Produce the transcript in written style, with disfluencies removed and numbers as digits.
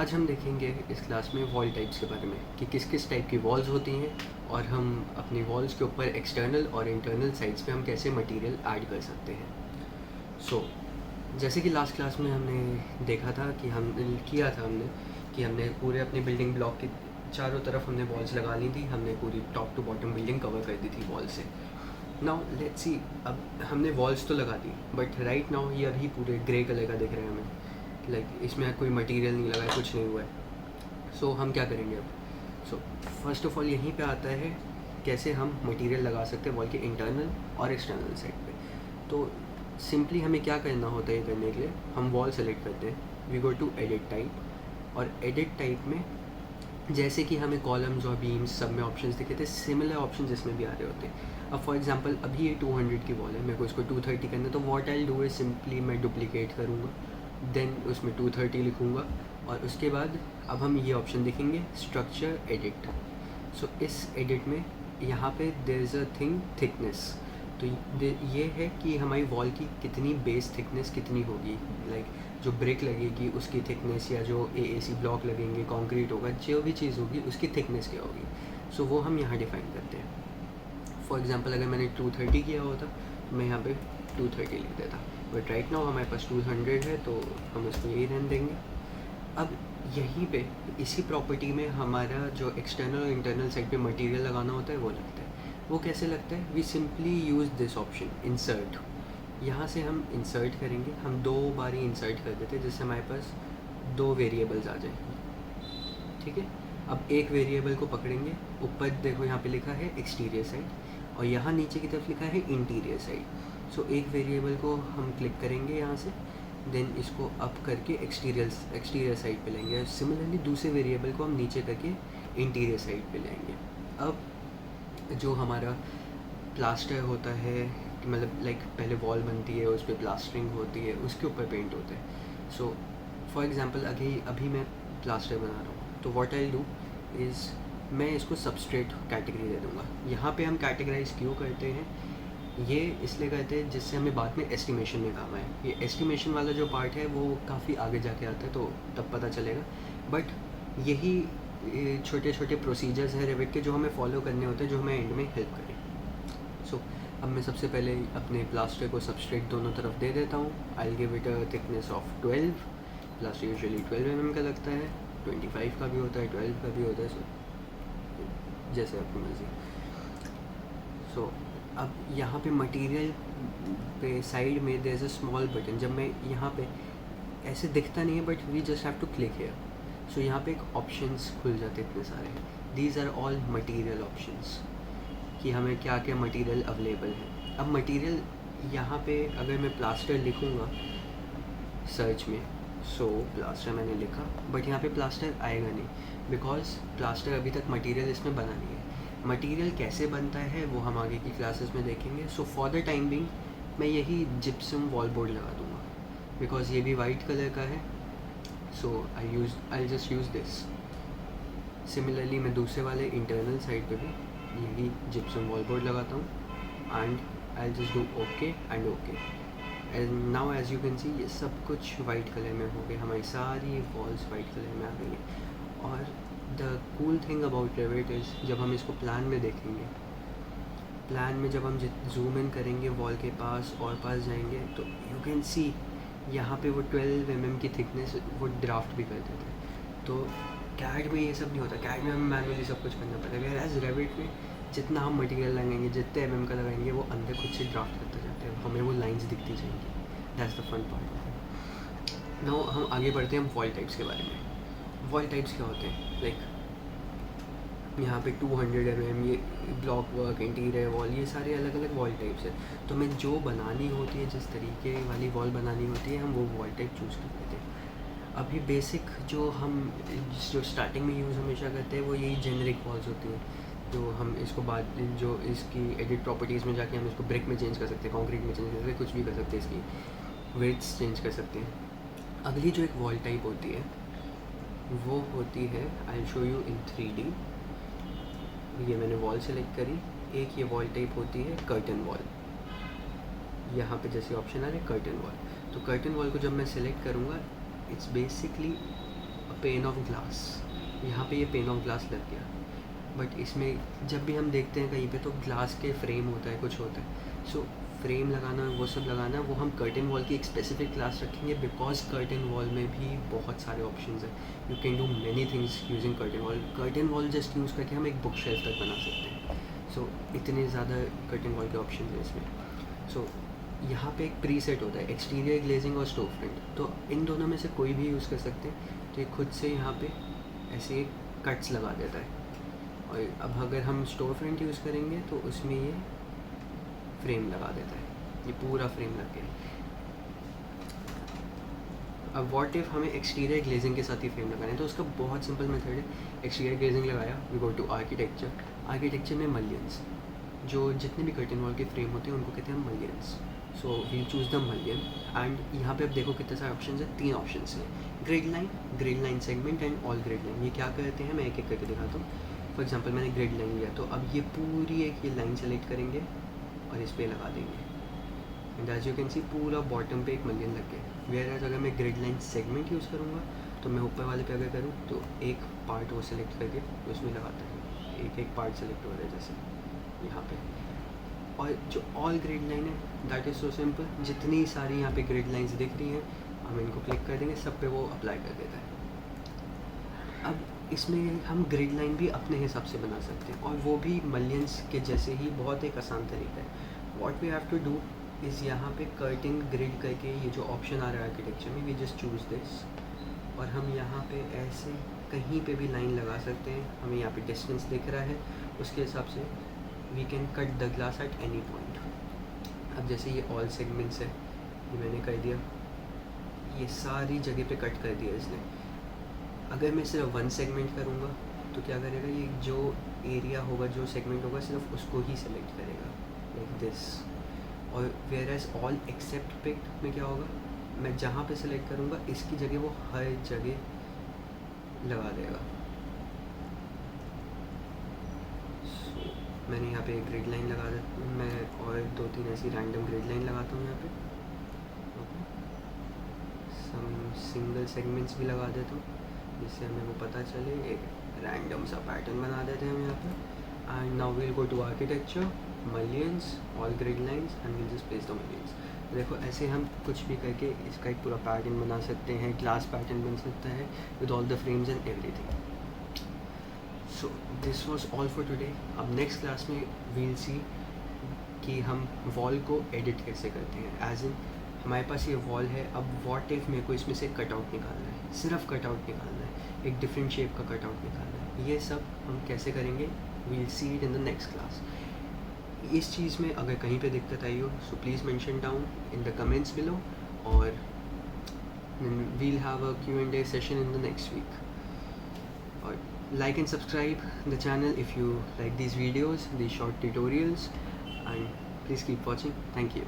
आज हम देखेंगे इस क्लास में वॉल टाइप्स के बारे में कि किस किस टाइप की वॉल्स होती हैं और हम अपनी वॉल्स के ऊपर एक्सटर्नल और इंटरनल साइड्स पे हम कैसे मटेरियल ऐड कर सकते हैं। जैसे कि लास्ट क्लास में हमने देखा था कि हमने पूरे अपने बिल्डिंग ब्लॉक की चारों तरफ हमने वॉल्स लगा ली थी। हमने पूरी top to bottom building cover कर दी थी वॉल से। नाउ लेट्स सी, अब हमने वॉल्स तो लगा दी, बट राइट नाउ ये अभी पूरे ग्रे कलर का दिख रहा है हमें, इसमें कोई मटेरियल नहीं लगा है, कुछ नहीं हुआ है। हम क्या करेंगे अब? फर्स्ट ऑफ ऑल यहीं पे आता है कैसे हम मटेरियल लगा सकते हैं वॉल के इंटरनल और एक्सटर्नल साइड पे। तो सिंपली हमें क्या करना होता है ये करने के लिए, हम वॉल सेलेक्ट करते हैं, we go to edit type, और एडिट टाइप में जैसे कि हमें कॉलम्स और बीम्स सब में ऑप्शंस दिखे थे, सिमिलर ऑप्शन इसमें भी आ रहे होते हैं। अब फॉर एग्जांपल अभी ये 200 की वॉल है, मेरे को इसको 230 करना है, तो what I do is simply मैं डुप्लीकेट करूँगा, देन उसमें 230 लिखूँगा, और उसके बाद अब हम ये ऑप्शन देखेंगे स्ट्रक्चर एडिट। इस एडिट में यहाँ पे there is a thing thickness. तो ये है कि हमारी वॉल की कितनी बेस थिकनेस कितनी होगी, जो ब्रिक लगेगी उसकी थिकनेस, या जो AAC ब्लॉक लगेंगे, कंक्रीट होगा, जो भी चीज़ होगी उसकी थिकनेस क्या होगी। वो हम यहाँ डिफ़ाइन करते हैं। फॉर एग्जांपल अगर मैंने 230 किया होता तो मैं यहाँ पे 230 लिख देता, बट राइट नाउ हमारे पास 200 है तो हम उसको यही रहने देंगे। अब यहीं पे इसी प्रॉपर्टी में हमारा जो एक्सटर्नल और इंटरनल साइड पे मटेरियल लगाना होता है वो लगता है। वो कैसे लगता है? We simply use this option insert. यहाँ से हम इंसर्ट करेंगे, हम 2 बार ही इंसर्ट कर देते हैं जिससे हमारे पास 2 वेरिएबल्स आ जाएंगे। ठीक है, अब एक वेरिएबल को पकड़ेंगे, ऊपर देखो यहाँ पे लिखा है एक्सटीरियर साइड, और यहाँ नीचे की तरफ लिखा है इंटीरियर साइड। एक वेरिएबल को हम क्लिक करेंगे यहाँ से, देन इसको अप करके एक्सटीरियर साइड पे लेंगे। सिमिलरली दूसरे वेरिएबल को हम नीचे करके इंटीरियर साइड पे लेंगे। अब जो हमारा प्लास्टर होता है, मतलब पहले वॉल बनती है, उस पर प्लास्टरिंग होती है, उसके ऊपर पेंट होता है। फॉर एग्जांपल अभी मैं प्लास्टर बना रहा हूँ, तो व्हाट आई डू इज़ मैं इसको सबस्ट्रेट कैटेगरी दे दूँगा। यहाँ पे हम कैटेगराइज क्यों करते हैं, ये इसलिए करते हैं जिससे हमें बाद में एस्टिमेशन में काम आए। ये एस्टिमेशन वाला जो पार्ट है वो काफ़ी आगे जाके आता है, तो तब पता चलेगा, बट यही छोटे छोटे प्रोसीजर्स हैं रेविट के जो हमें फॉलो करने होते हैं, जो हमें एंड में हेल्प करें। अब मैं सबसे पहले अपने प्लास्टर को सबस्ट्रेट दोनों तरफ दे देता हूँ। I will give it a thickness of 12। Plaster usually 12 mm का लगता है, 25 का भी होता है, 12 का भी होता है, जैसे आपकी मर्जी। अब यहाँ पे मटेरियल पे साइड में there is a small button. जब मैं यहाँ पे ऐसे दिखता नहीं है, but we just have to click here. यहाँ पे एक ऑप्शंस खुल जाते हैं इतने सारे। These are all material options, कि हमें क्या क्या मटेरियल अवेलेबल है। अब मटेरियल यहाँ पे अगर मैं प्लास्टर लिखूँगा सर्च में, प्लास्टर मैंने लिखा, बट यहाँ पे प्लास्टर आएगा नहीं, बिकॉज प्लास्टर अभी तक मटेरियल इसमें बना नहीं है। मटेरियल कैसे बनता है वो हम आगे की क्लासेस में देखेंगे। फॉर द टाइम बिंग मैं यही जिप्सम वॉल बोर्ड लगा दूँगा, बिकॉज ये भी वाइट कलर का है। I just use this. Similarly मैं दूसरे वाले इंटरनल साइड पे भी यही जिप्सम वॉल बोर्ड लगाता हूँ, and I just do okay and okay. And now as you can see ये सब कुछ वाइट कलर में हो गए, हमारी सारी वॉल्स वाइट कलर में आ गई हैं। और the cool thing about Revit is जब हम इसको प्लान में देखेंगे, प्लान में जब हम जूम इन करेंगे वॉल के पास और पास जाएंगे, तो यू कैन सी यहाँ पे वो 12 mm की थिकनेस वो ड्राफ्ट भी कर देते हैं। तो कैड में ये सब नहीं होता, कैड में हमें मैनुअली सब कुछ करना पड़ेगा। एज रेविट में जितना हम मटेरियल लगाएंगे, जितने mm का लगाएंगे, वो अंदर खुद से ड्राफ्ट करता जाता है, हमें वो लाइंस दिखती जाएंगी। That's the fun part of it. Now हम आगे बढ़ते हैं वॉल टाइप्स के बारे में। वॉल टाइप्स क्या होते हैं? यहाँ पे 200 mm, ये ब्लॉक वर्क, इंटीरियर वॉल, ये सारे अलग अलग वॉल टाइप्स है। तो हमें जो बनानी होती है, जिस तरीके वाली वॉल बनानी होती है, हम वो वॉल टाइप चूज़ कर लेते हैं। अभी बेसिक जो स्टार्टिंग में यूज़ हमेशा करते हैं वो यही जेनरिक वॉल्स होती हैं, जो हम इसको बाद जो इसकी एडिट प्रॉपर्टीज़ में जाके हम इसको ब्रिक में चेंज कर सकते हैं, कंक्रीट में चेंज कर सकते हैं, कुछ भी कर सकते हैं, इसकी वेट्स चेंज कर सकते हैं। अगली जो एक वॉल टाइप होती है वो होती है, I will show you in 3D। ये मैंने वॉल सेलेक्ट करी। एक ये वॉल टाइप होती है कर्टन वॉल। यहाँ पे जैसे ऑप्शन आ रहे कर्टन वॉल, तो कर्टन वॉल को जब मैं सेलेक्ट करूँगा, it's basically pain of glass, यहाँ पे ये पेन ऑफ ग्लास लग गया। बट इसमें जब भी हम देखते हैं कहीं पे तो ग्लास के फ्रेम होता है, कुछ होता है। सो फ्रेम लगाना, वो सब लगाना, वो हम कर्टन वॉल की एक स्पेसिफिक क्लास रखेंगे, बिकॉज कर्टन वॉल में भी बहुत सारे ऑप्शंस हैं। You can do many things using curtain wall. Curtain wall just use करके हम एक बुक शेल्फ तक बना सकते हैं। सो इतने ज़्यादा कर्टन वॉल के ऑप्शन हैं इसमें। सो यहाँ पे एक प्री सेट होता है, एक्सटीरियर ग्लेजिंग और स्टोव फ्रंट, तो इन दोनों में से कोई भी यूज़ कर सकते हैं। तो ये खुद से यहाँ पे ऐसे कट्स लगा देता है। और अब अगर हम स्टोव फ्रंट यूज़ करेंगे तो उसमें ये फ्रेम लगा देता है, ये पूरा फ्रेम लग गया। अब व्हाट इफ़ हमें एक्सटीरियर ग्लेजिंग के साथ ही फ्रेम लगाना है, तो उसका बहुत सिंपल मेथड है। एक्सटीरियर ग्लेजिंग लगाया, we go to architecture. Architecture में मलियंस, जो जितने भी कर्टन वॉल के फ्रेम होते हैं उनको कहते हैं mullions. So we choose the mullion and यहाँ पे अब देखो कितने सारे ऑप्शन हैं, 3 ऑप्शन हैं, grid line segment and all grid line. ये क्या करते हैं मैं एक एक करके दिखाता हूँ। फॉर एग्जांपल मैंने ग्रिड लाइन लिया, तो अब ये पूरी एक ये लाइन सेलेक्ट करेंगे और इस पर लगा देंगे, and as you can see पूरा बॉटम पे एक मलियन लग गया। वेयर एज अगर मैं ग्रिड लाइन सेगमेंट यूज़ करूँगा तो मैं ऊपर वाले पे अगर करूँ तो एक पार्ट वो सेलेक्ट करके उसमें लगाता है, एक एक पार्ट सेलेक्ट हो रहा है जैसे यहाँ पे। और जो ऑल ग्रिड लाइन है दैट इज़ सो सिंपल, जितनी सारी यहाँ पे ग्रिड लाइंस दिख रही हैं हम इनको क्लिक कर देंगे, सब पे वो अप्लाई कर देता है। अब इसमें हम ग्रिड लाइन भी अपने हिसाब से बना सकते हैं, और वो भी मलियंस के जैसे ही, बहुत एक आसान तरीका है। What we have to do is यहाँ पे कर्टिंग ग्रिड करके ये जो ऑप्शन आ रहा है आर्किटेक्चर में, वी जस्ट चूज़ दिस, और हम यहाँ पे ऐसे कहीं पे भी लाइन लगा सकते हैं। हमें यहाँ पे डिस्टेंस दिख रहा है, उसके हिसाब से we can cut the glass at any point. अब जैसे ये ऑल सेगमेंट्स है, ये मैंने कर दिया, ये सारी जगह पे कट कर दिया इसने। अगर मैं सिर्फ 1 सेगमेंट करूँगा तो क्या करेगा, ये जो एरिया होगा, जो सेगमेंट होगा, सिर्फ उसको ही सेलेक्ट करेगा लाइक दिस। और whereas all except picked में क्या होगा, मैं जहाँ पे सेलेक्ट करूँगा इसकी जगह वो हर जगह लगा देगा। So, मैंने यहाँ पे एक ग्रिड लाइन लगा देता हूँ मैं, और 2-3 ऐसी रैंडम ग्रिड लाइन लगाता हूँ यहाँ पे। सम सिंगल सेगमेंट्स भी लगा देता हूँ जिससे हमें वो पता चले, एक रैंडम सा पैटर्न बना देते हैं हम यहाँ पे। And now we'll go to architecture, mullions, all grid lines, and we'll just place the mullions. देखो ऐसे हम कुछ भी करके इसका एक पूरा पैटर्न बना सकते हैं, ग्लास पैटर्न बन सकता है with all the frames and everything. So this was all for today. अब नेक्स्ट क्लास में वील सी कि हम वॉल को एडिट कैसे करते हैं। एज इन हमारे पास ये वॉल है, अब व्हाट इफ मेरे को इसमें से कटआउट निकालना है, सिर्फ कटआउट निकालना है, एक डिफरेंट शेप का कटआउट निकालना है, ये सब हम कैसे करेंगे, we'll see it in the next class. इस चीज़ में अगर कहीं पे दिक्कत आई हो so please mention down in the comments below, और we'll have a Q&A session in the next week. और like and subscribe the channel if you like these videos, these short tutorials, and please keep watching. Thank you.